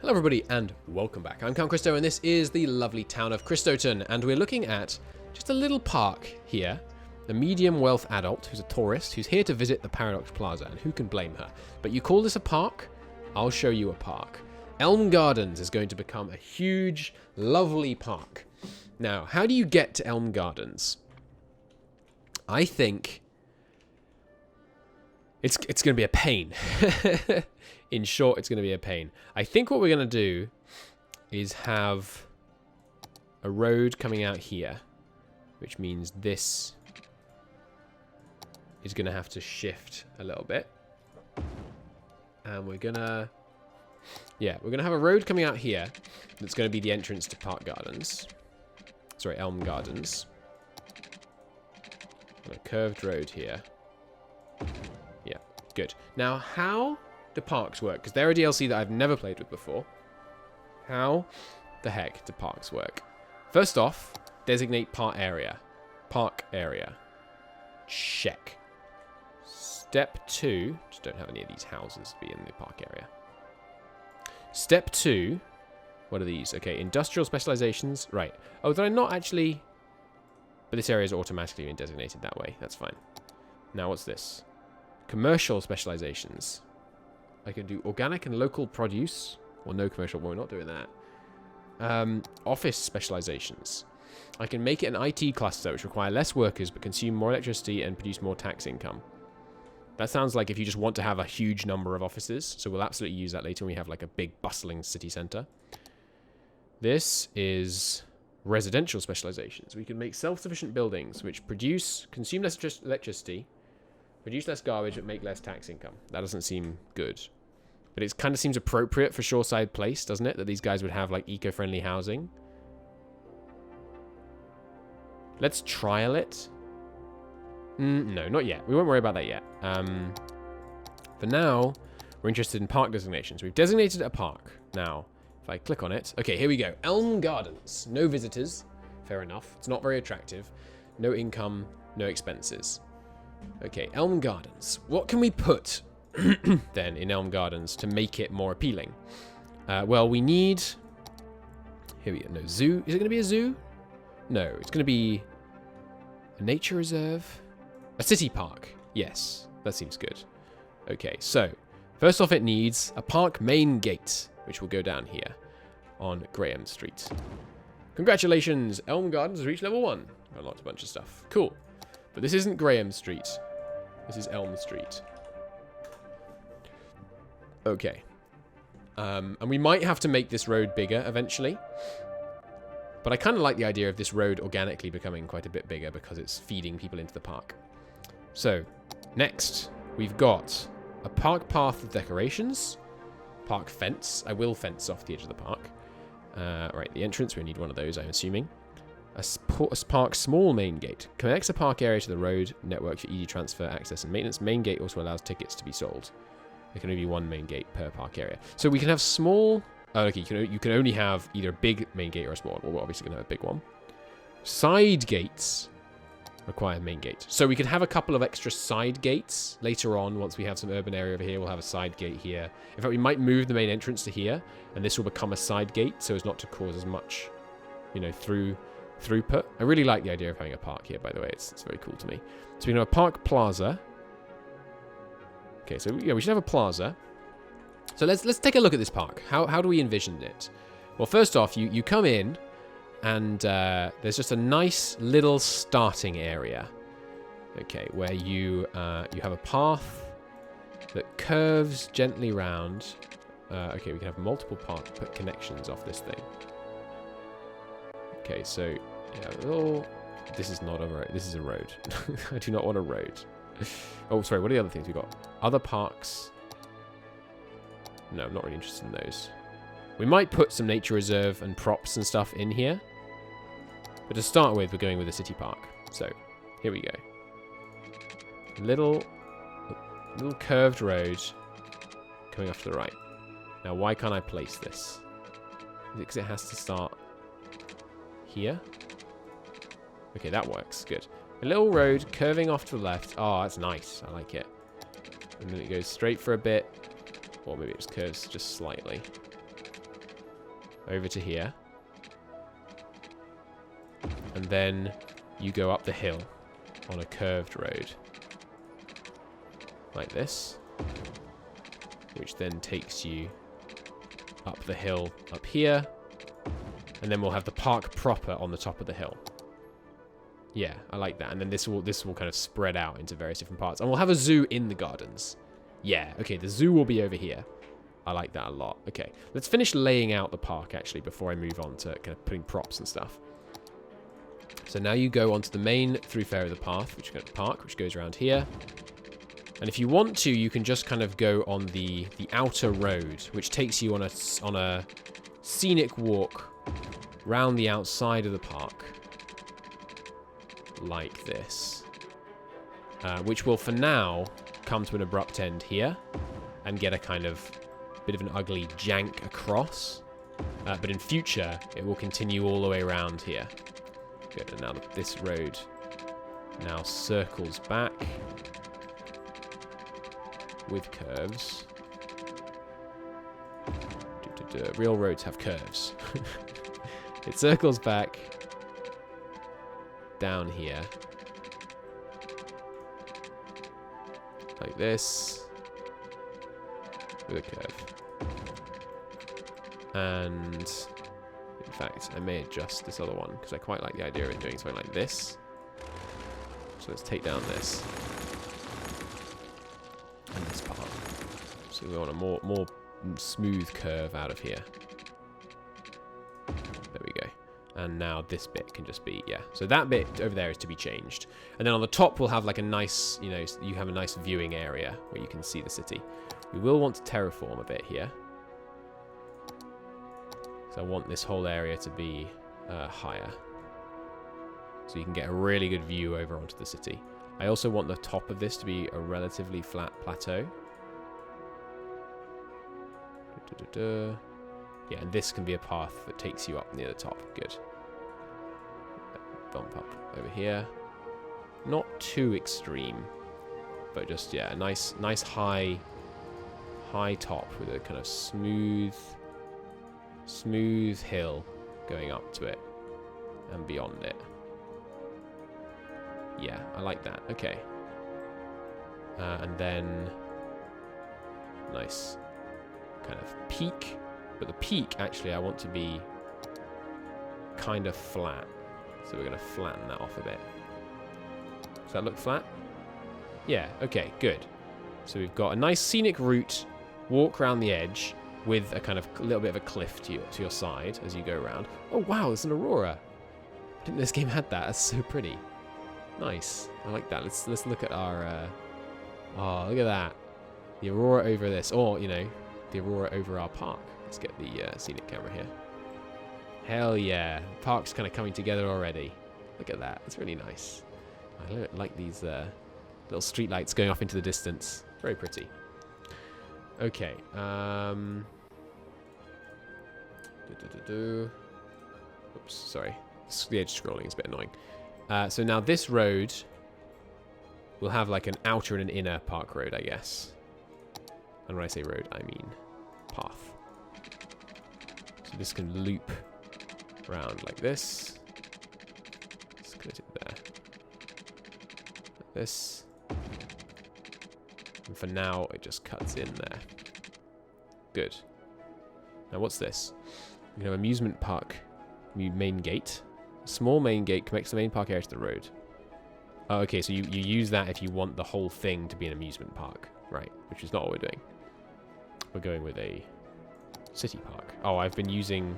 Hello everybody and welcome back. I'm Count Cristo and this is the lovely town of Cristoton, and we're looking at just a little park here. A medium wealth adult who's a tourist who's here to visit the Paradox Plaza, and who can blame her? But you call this a park? I'll show you a park. Elm Gardens is going to become a huge, lovely park. Now, how do you get to Elm Gardens? I think it's going to be a pain. In short, it's going to be a pain. I think what we're going to do is have a road coming out here, which means this is going to have to shift a little bit. And we're going to... yeah, we're going to have a road coming out here that's going to be the entrance to Park Gardens. Sorry, Elm Gardens. And a curved road here. Yeah, good. Now, how do parks work? Because they're a DLC that I've never played with before. How the heck do parks work? First off, designate park area. Park area. Check. Step 2, just don't have any of these houses to be in the park area. Step 2, what are these? Okay, industrial specializations. Right. Oh, did I not actually... but this area is automatically being designated that way. That's fine. Now, what's this? Commercial specializations. I can do organic and local produce. Well, no commercial, but we're not doing that. Office specializations. I can make it an IT cluster, which require less workers, but consume more electricity and produce more tax income. That sounds like if you just want to have a huge number of offices. So we'll absolutely use that later when we have like a big bustling city center. This is residential specializations. We can make self-sufficient buildings, which consume less electricity, produce less garbage, but make less tax income. That doesn't seem good. But it kind of seems appropriate for Shoreside Place, doesn't it? That these guys would have, like, eco-friendly housing. Let's trial it. No, not yet. We won't worry about that yet. For now, we're interested in park designations. We've designated a park. Now, if I click on it... okay, here we go. Elm Gardens. No visitors. Fair enough. It's not very attractive. No income, no expenses. Okay, Elm Gardens. What can we put then in Elm Gardens to make it more appealing? Well, we need... here we go. No, zoo. Is it going to be a zoo? No, it's going to be a nature reserve. A city park. Yes, that seems good. Okay, so first off it needs a park main gate, which will go down here on Graham Street. Congratulations, Elm Gardens has reached level 1. Unlocked a bunch of stuff. Cool. But this isn't Graham Street. This is Elm Street. Okay. And we might have to make this road bigger eventually. But I kind of like the idea of this road organically becoming quite a bit bigger because it's feeding people into the park. So, next, we've got a park path with decorations. Park fence. I will fence off the edge of the park. Right, the entrance, we need one of those, I'm assuming. A park small main gate. Connects the park area to the road network for easy transfer, access, and maintenance. Main gate also allows tickets to be sold. There can only be one main gate per park area. So we can have small... oh, okay, you can only have either a big main gate or a small one. Well, we're obviously going to have a big one. Side gates require main gate. So we could have a couple of extra side gates later on. Once we have some urban area over here, we'll have a side gate here. In fact, we might move the main entrance to here, and this will become a side gate so as not to cause as much, you know, throughput. I really like the idea of having a park here, by the way. It's very cool to me. So we can have a park plaza. Okay, so yeah, we should have a plaza. So let's take a look at this park. How do we envision it? Well, first off, you come in, and there's just a nice little starting area. Okay, where you have a path that curves gently round. Okay, we can have multiple put connections off this thing. Okay, so yeah, this is not a road. This is a road. I do not want a road. Oh, sorry. What are the other things we got? Other parks. No, I'm not really interested in those. We might put some nature reserve and props and stuff in here. But to start with, we're going with a city park. So, here we go. Little curved road coming off to the right. Now, why can't I place this? Is it because it has to start here? Okay, that works. Good. A little road curving off to the left. Oh, that's nice. I like it. And then it goes straight for a bit. Or maybe it just curves just slightly. over to here. And then you go up the hill on a curved road. Like this. Which then takes you up the hill up here. And then we'll have the park proper on the top of the hill. Yeah, I like that. And then this will kind of spread out into various different parts. And we'll have a zoo in the gardens. Yeah, okay, the zoo will be over here. I like that a lot. Okay, let's finish laying out the park, actually, before I move on to kind of putting props and stuff. So now you go onto the main thoroughfare of the path, which goes around here. And if you want to, you can just kind of go on the outer road, which takes you on a scenic walk round the outside of the park. Like this. Which will, for now, come to an abrupt end here. And get a kind of bit of an ugly jank across. But in future, it will continue all the way around here. Good, and now this road now circles back with curves. Real roads have curves. It circles back down here. Like this. With a curve. And in fact, I may adjust this other one because I quite like the idea of doing something like this. So let's take down this. And this part. So we want a more smooth curve out of here. There we go. And now this bit can just be, yeah. So that bit over there is to be changed. And then on the top we'll have like a nice, you have a nice viewing area where you can see the city. We will want to terraform a bit here. So I want this whole area to be higher. So you can get a really good view over onto the city. I also want the top of this to be a relatively flat plateau. Yeah, and this can be a path that takes you up near the top. Good. Bump up over here. Not too extreme, but just, yeah, a nice high top with a kind of smooth hill going up to it and beyond it. Yeah, I like that. Okay. And then nice kind of peak. But the peak, actually, I want to be kind of flat. So we're going to flatten that off a bit. Does that look flat? Yeah, okay, good. So we've got a nice scenic route, walk around the edge with a kind of little bit of a cliff to your side as you go around. Oh, wow, there's an aurora. I didn't know this game had that. That's so pretty. Nice. I like that. Let's look at our... oh, look at that. The aurora over this. Or, the aurora over our park. Let's get the scenic camera here. Hell yeah. The park's kind of coming together already. Look at that. It's really nice. I like these little street lights going off into the distance. Very pretty. Okay. Oops, sorry. The edge scrolling is a bit annoying. So now this road will have like an outer and an inner park road, I guess. And when I say road, I mean path. So this can loop around like this. Let's put it there. Like this. And for now, it just cuts in there. Good. Now what's this? We can have amusement park main gate. A small main gate connects the main park area to the road. Oh, okay, so you use that if you want the whole thing to be an amusement park. Right, which is not what we're doing. We're going with a city park. Oh, I've been using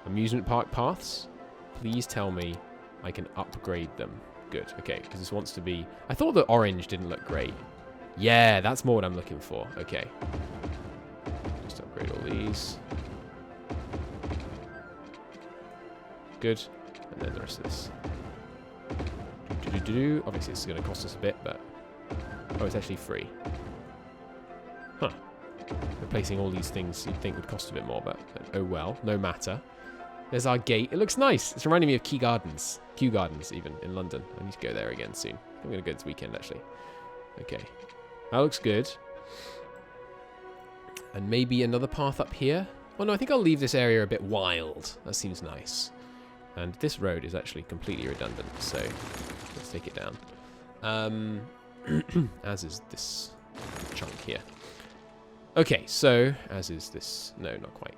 amusement park paths. Please tell me I can upgrade them. Good, okay, because this wants to be... I thought the orange didn't look great. Yeah, that's more what I'm looking for. Okay. Just upgrade all these. Good. And then the rest of this. Obviously, this is going to cost us a bit, but... Oh, it's actually free. Huh. Replacing all these things you'd think would cost a bit more, but oh well, no matter. There's our gate. It looks nice. It's reminding me of Kew Gardens, even, in London. I need to go there again soon. I'm going to go this weekend, actually. Okay. That looks good. And maybe another path up here. Well, no, I think I'll leave this area a bit wild. That seems nice. And this road is actually completely redundant, so let's take it down. As is this chunk here. Okay, so, as is this... No, not quite.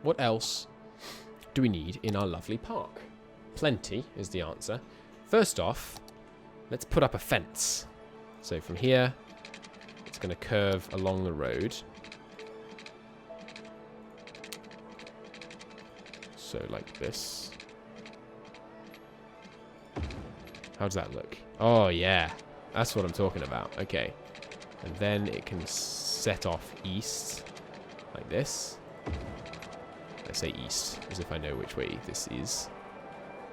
What else do we need in our lovely park? Plenty is the answer. First off, let's put up a fence. So from here, it's going to curve along the road. So like this. How does that look? Oh, yeah. That's what I'm talking about. Okay. And then it can set off east like this. I say east as if I know which way this is.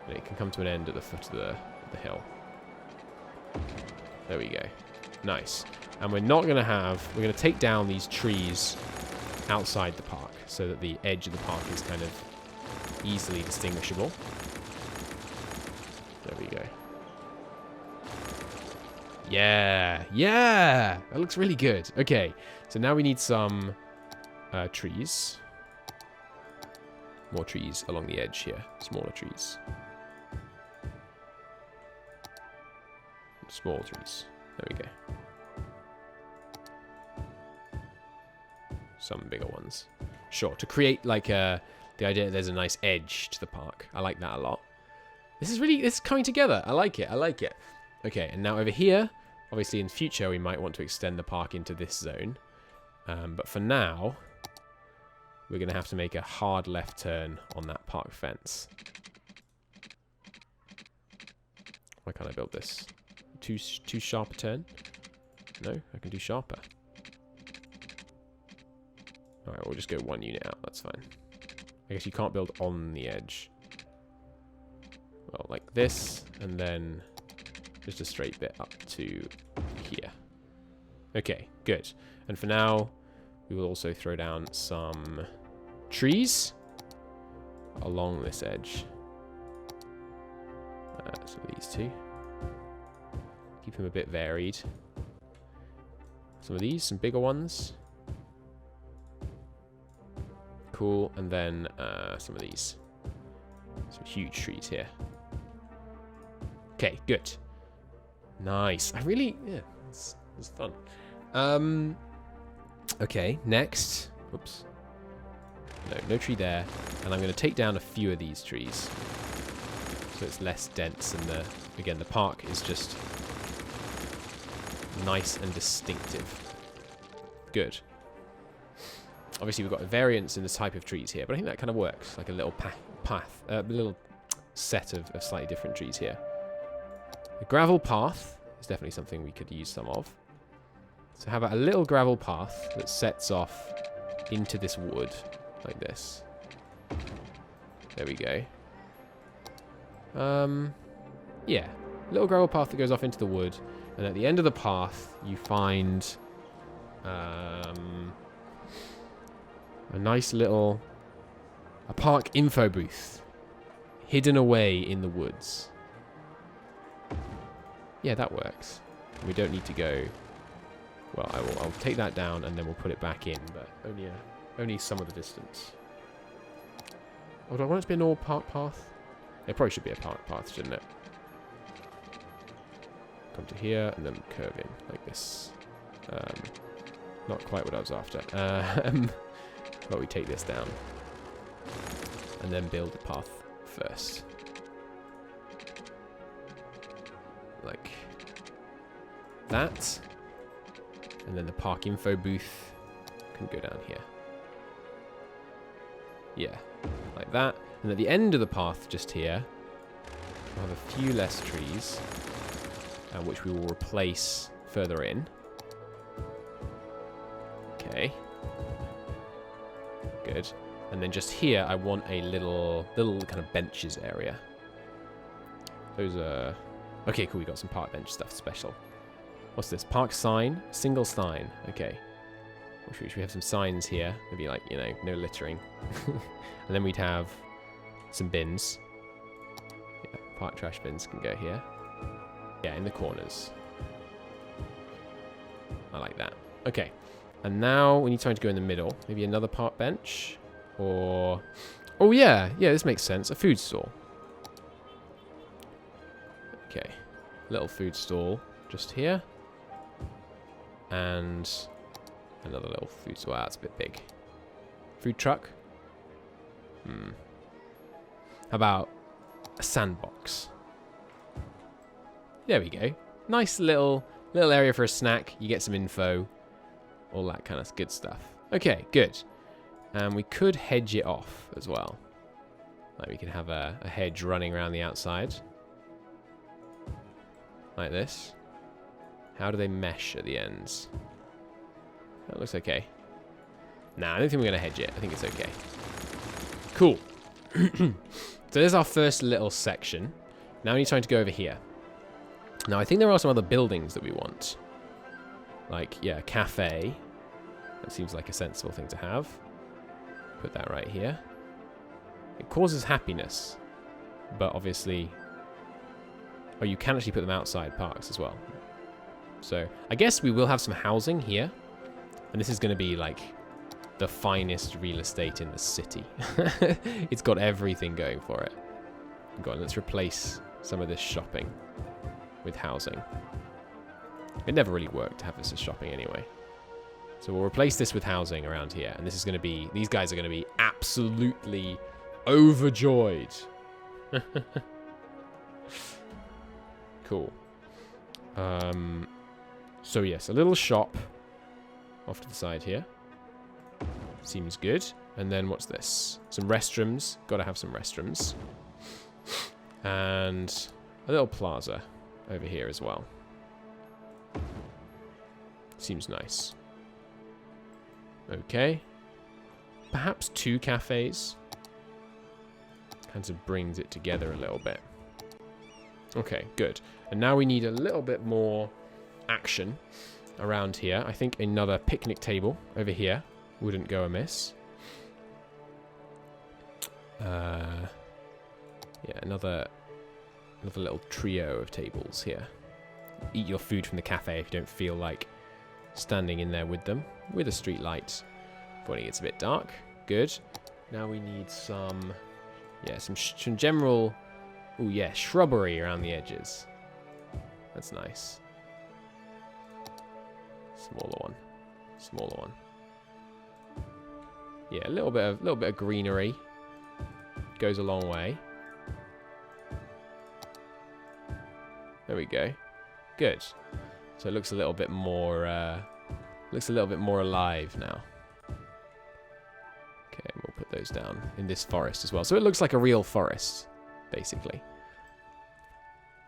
And it can come to an end at the foot of the hill. There we go. Nice. And we're not going to have... We're going to take down these trees outside the park so that the edge of the park is kind of easily distinguishable. There we go. Yeah! Yeah! That looks really good. Okay. So now we need some trees. More trees along the edge here. Smaller trees. Small trees. There we go. Some bigger ones. Sure, to create like the idea that there's a nice edge to the park. I like that a lot. This is coming together. I like it. I like it. Okay, and now over here, obviously in future we might want to extend the park into this zone. But for now, we're going to have to make a hard left turn on that park fence. Why can't I build this? Too sharp a turn? No, I can do sharper. Alright, we'll just go one unit out, that's fine. I guess you can't build on the edge. Well, like this, and then just a straight bit up to here. Okay, good. And for now, we will also throw down some trees along this edge. So these two. Keep them a bit varied. Some of these, some bigger ones. Cool, and then some of these. Some huge trees here. Okay, good. Nice. Yeah, it's fun. Okay, next. Oops. No tree there. And I'm going to take down a few of these trees. So it's less dense and again, the park is just nice and distinctive. Good. Obviously, we've got a variance in the type of trees here, but I think that kind of works. Like a little path, a little set of slightly different trees here. The gravel path is definitely something we could use some of. So how about a little gravel path that sets off into this wood, like this. There we go. Yeah. Little gravel path that goes off into the wood, and at the end of the path, you find a nice little park info booth hidden away in the woods. Yeah, that works. We don't need to go... Well, I'll take that down and then we'll put it back in, but only some of the distance. Oh, do I want it to be a normal park path? It probably should be a park path, shouldn't it? Come to here and then curve in like this. Not quite what I was after. But we take this down and then build the path first. Like that. And then the park info booth can go down here. Yeah, like that. And at the end of the path, just here, we'll have a few less trees, which we will replace further in. Okay. Good. And then just here, I want a little kind of benches area. Those are... Okay, cool, we got some park bench stuff special. What's this? Park sign? Single sign. Okay. Which we have some signs here. Maybe like, you know, no littering. And then we'd have some bins. Yeah, park trash bins can go here. Yeah, in the corners. I like that. Okay. And now we need something to go in the middle. Maybe another park bench. Or... Oh, yeah. Yeah, this makes sense. A food stall. Okay. Little food stall just here. And another little food stall. Wow, that's a bit big. Food truck. How about a sandbox? There we go. Nice little area for a snack. You get some info. All that kind of good stuff. Okay, good. And we could hedge it off as well. Like we could have a hedge running around the outside. Like this. How do they mesh at the ends? That looks okay. Nah, I don't think we're going to hedge it. I think it's okay. Cool. So there's our first little section. Now we need time to go over here. Now I think there are some other buildings that we want. Like, yeah, a cafe. That seems like a sensible thing to have. Put that right here. It causes happiness. But obviously... Oh, you can actually put them outside parks as well. So, I guess we will have some housing here. And this is going to be, like, the finest real estate in the city. It's got everything going for it. Go on, let's replace some of this shopping with housing. It never really worked to have this as shopping anyway. So we'll replace this with housing around here. And this is going to be... These guys are going to be absolutely overjoyed. Cool. So yes, a little shop off to the side here. Seems good. And then what's this? Some restrooms. Got to have some restrooms. And a little plaza over here as well. Seems nice. Okay. Perhaps 2 cafes. Kind of brings it together a little bit. Okay, good. And now we need a little bit more action around here. I think another picnic table over here wouldn't go amiss. Yeah, another little trio of tables here. Eat your food from the cafe if you don't feel like standing in there with them. With a street light for when it gets a bit dark. Good. Now we need some... Yeah, some general... Oh yeah, shrubbery around the edges. That's nice. Smaller one. Smaller one. Yeah, a little bit of greenery. Goes a long way. There we go. Good. So it looks a little bit more alive now. Okay, we'll put those down in this forest as well. So it looks like a real forest, basically.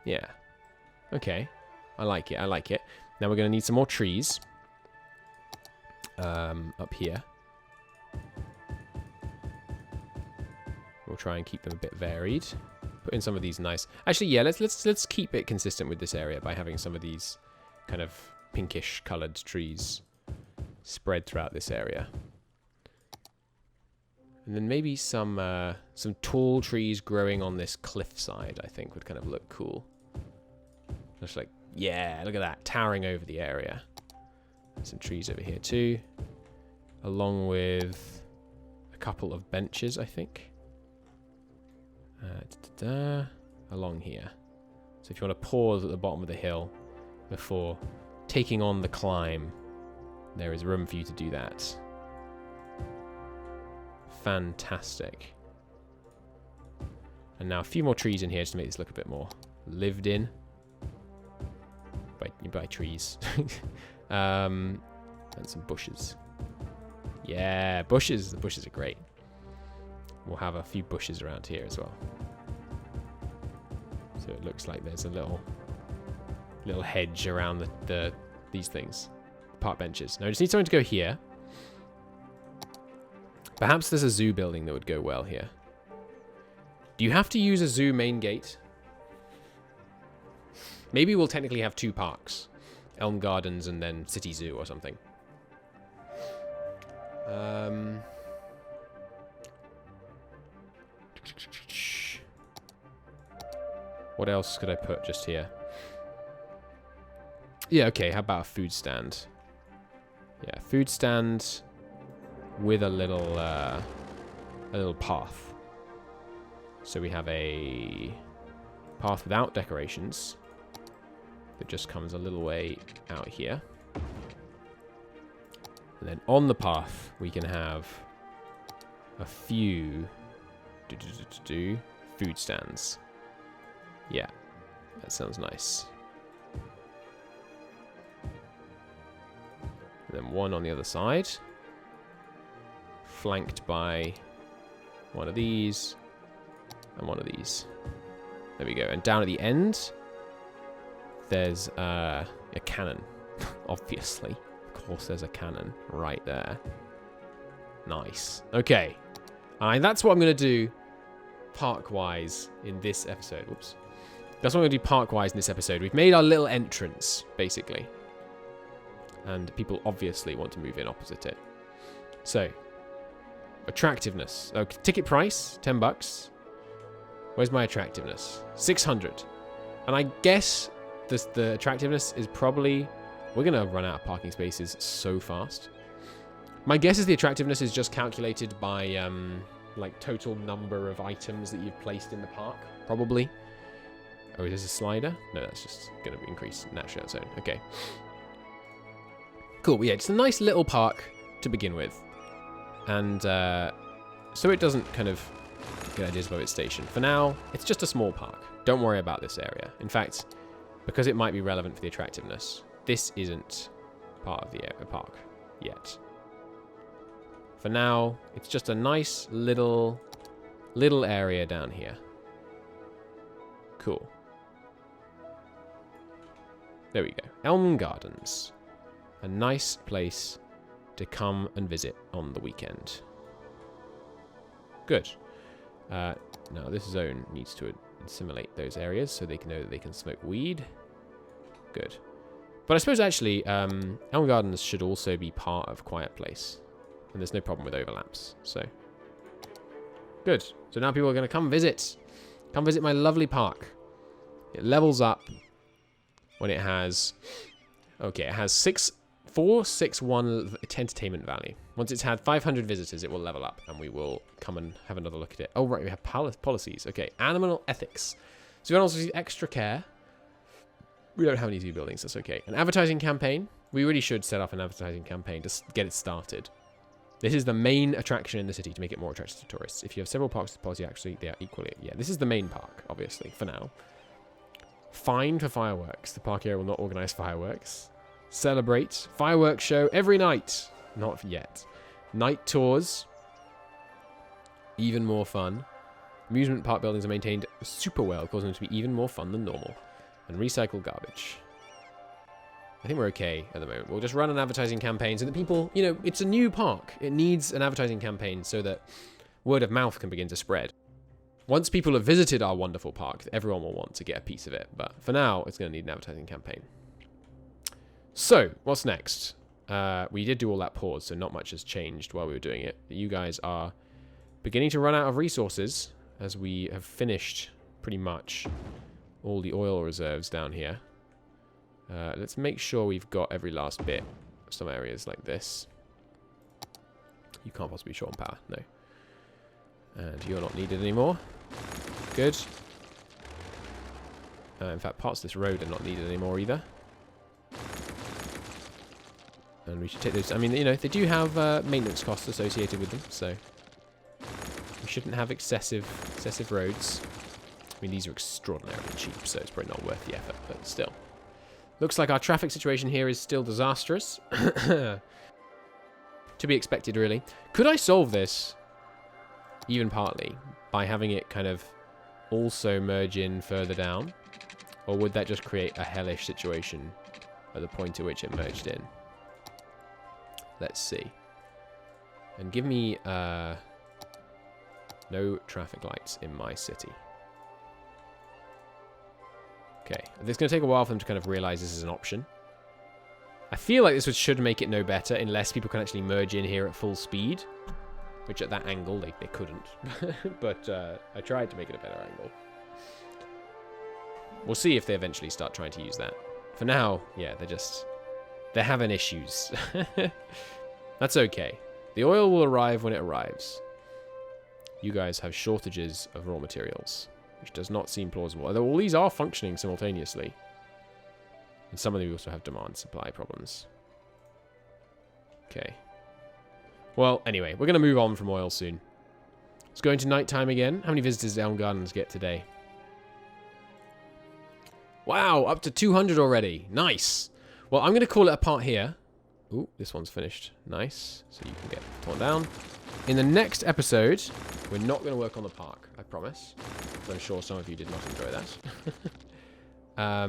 Yeah. Okay. I like it. I like it. Now we're going to need some more trees. Up here. We'll try and keep them a bit varied. Put in some of these nice... Actually, yeah, let's keep it consistent with this area by having some of these kind of pinkish coloured trees spread throughout this area. And then maybe some tall trees growing on this cliffside, I think, would kind of look cool. Just like, yeah, look at that, towering over the area. Some trees over here too, along with a couple of benches, I think. Along here. So if you want to pause at the bottom of the hill before taking on the climb, there is room for you to do that. Fantastic. And now a few more trees in here just to make this look a bit more lived in. By trees. And some bushes. Yeah, bushes. The bushes are great. We'll have a few bushes around here as well. So it looks like there's a little hedge around these things. Park benches. Now I just need something to go here. Perhaps there's a zoo building that would go well here. Do you have to use a zoo main gate? Maybe we'll technically have 2 parks. Elm Gardens and then City Zoo or something. What else could I put just here? Yeah, okay, how about a food stand? Yeah, Food stand with a little path. So we have a path without decorations that just comes a little way out here. And then on the path, we can have a few food stands. Yeah, that sounds nice. And then one on the other side, flanked by one of these and one of these. There we go. And down at the end, there's a cannon, obviously. Of course there's a cannon right there. Nice. Okay. And that's what I'm going to do park-wise in this episode. Whoops. That's what I'm going to do park-wise in this episode. We've made our little entrance, basically. And people obviously want to move in opposite it. So, attractiveness. Okay, ticket price, $10. Where's my attractiveness? 600. And I guess the attractiveness is probably... We're going to run out of parking spaces so fast. My guess is the attractiveness is just calculated by, like, total number of items that you've placed in the park, probably. Oh, is this a slider? No, that's just going to increase naturally on its own. Okay. Cool. Well, yeah, it's a nice little park to begin with. And so it doesn't kind of get ideas above its station. For now, it's just a small park. Don't worry about this area. In fact, because it might be relevant for the attractiveness, this isn't part of the park yet. For now, it's just a nice little area down here. Cool. There we go. Elm Gardens. A nice place to come and visit on the weekend. Good. Now, this zone needs to assimilate those areas so they can know that they can smoke weed. Good. But I suppose, actually, Elm Gardens should also be part of Quiet Place. And there's no problem with overlaps, so... Good. So now people are going to come visit. Come visit my lovely park. It levels up when it has... Okay, it has 461 entertainment value. Once it's had 500 visitors, it will level up, and we will come and have another look at it. Oh, right, we have policies. Okay, animal ethics. So we can also see extra care. We don't have any zoo buildings, that's okay. An advertising campaign. We really should set up an advertising campaign to get it started. This is the main attraction in the city to make it more attractive to tourists. If you have several parks with policy, actually, they are equally... Yeah, this is the main park, obviously, for now. Fine for fireworks. The park area will not organize fireworks. Celebrate. Fireworks show every night. Not yet. Night tours. Even more fun. Amusement park buildings are maintained super well, causing them to be even more fun than normal. And recycle garbage. I think we're okay at the moment. We'll just run an advertising campaign so that people, you know, it's a new park. It needs an advertising campaign so that word of mouth can begin to spread. Once people have visited our wonderful park, everyone will want to get a piece of it. But for now, it's going to need an advertising campaign. So, what's next? We did do all that pause, so not much has changed while we were doing it. You guys are beginning to run out of resources as we have finished pretty much all the oil reserves down here. Let's make sure we've got every last bit. Some areas like this. You can't possibly be short on power, no. And you're not needed anymore. Good. In fact, parts of this road are not needed anymore either. And we should take those. I mean, you know, they do have maintenance costs associated with them, so we shouldn't have excessive roads. I mean, these are extraordinarily cheap, so it's probably not worth the effort, but still. Looks like our traffic situation here is still disastrous. To be expected, really. Could I solve this, even partly, by having it kind of also merge in further down? Or would that just create a hellish situation at the point at which it merged in? Let's see. And give me no traffic lights in my city. Okay, this is going to take a while for them to kind of realize this is an option. I feel like this should make it no better unless people can actually merge in here at full speed. Which at that angle, they couldn't. But I tried to make it a better angle. We'll see if they eventually start trying to use that. For now, yeah, they're having issues. That's okay. The oil will arrive when it arrives. You guys have shortages of raw materials, which does not seem plausible. Although all these are functioning simultaneously. And some of them also have demand-supply problems. Okay. Well, anyway, we're going to move on from oil soon. Let's go into nighttime again. How many visitors did Elm Gardens get today? Wow, up to 200 already. Nice. Well, I'm going to call it a part here. Ooh, this one's finished. Nice. So you can get torn down. In the next episode, we're not going to work on the park, I promise. I'm sure some of you did not enjoy that. How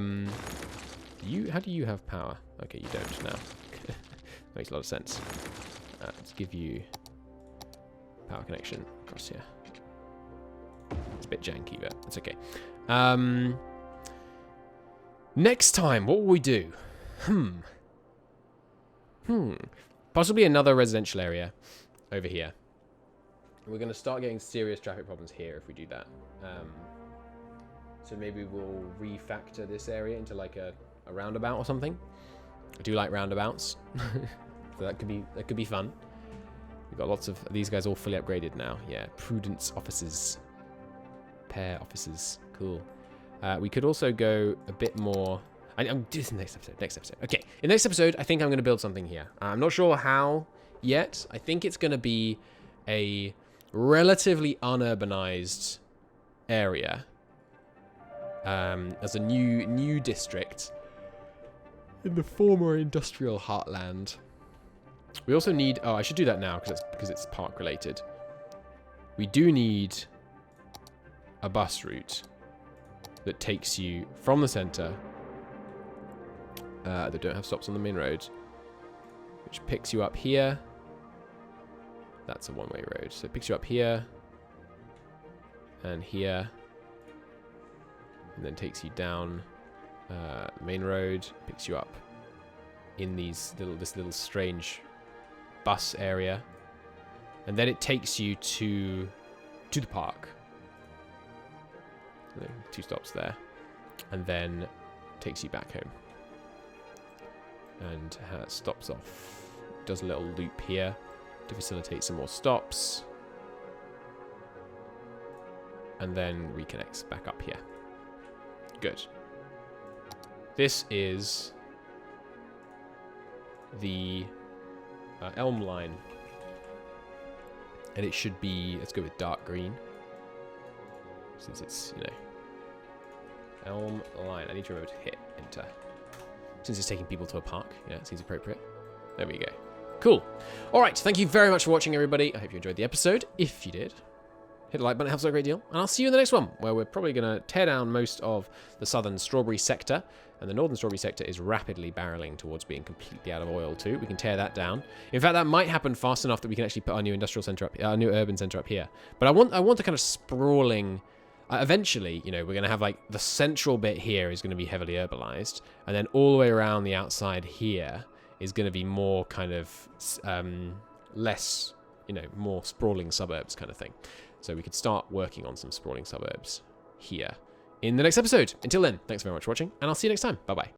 do you have power? Okay, you don't now. Makes a lot of sense. Let's give you power connection across here. It's a bit janky, but it's okay. Next time, what will we do? Possibly another residential area over here. We're going to start getting serious traffic problems here if we do that. So maybe we'll refactor this area into like a roundabout or something. I do like roundabouts. So that could be fun. We've got lots of these guys all fully upgraded now. Yeah, prudence officers. Pair officers. Cool. We could also go a bit more... I'm do this in the next episode. Okay, in the next episode, I think I'm going to build something here. I'm not sure how yet. I think it's going to be a relatively unurbanized area as a new district in the former industrial heartland. We also need... Oh, I should do that now because it's park related. We do need a bus route that takes you from the center. They don't have stops on the main road, which picks you up here. That's a one-way road, so it picks you up here and here, and then takes you down main road, picks you up in this little strange bus area, and then it takes you to the park. So 2 stops there, and then takes you back home. And stops off, does a little loop here to facilitate some more stops, and then reconnects back up here. Good. This is the Elm line, and it should be, let's go with dark green, since it's, Elm line. I need to remember to hit enter. Since it's taking people to a park, yeah, it seems appropriate. There we go. Cool. All right, thank you very much for watching, everybody. I hope you enjoyed the episode. If you did, hit the like button, it helps a great deal. And I'll see you in the next one, where we're probably going to tear down most of the southern strawberry sector, and the northern strawberry sector is rapidly barreling towards being completely out of oil too. We can tear that down. In fact, that might happen fast enough that we can actually put our new industrial center up, our new urban center up here. But I want a kind of sprawling... eventually, we're going to have like the central bit here is going to be heavily urbanized, and then all the way around the outside here is going to be more kind of less, more sprawling suburbs kind of thing. So we could start working on some sprawling suburbs here in the next episode. Until then, thanks very much for watching, and I'll see you next time. Bye-bye.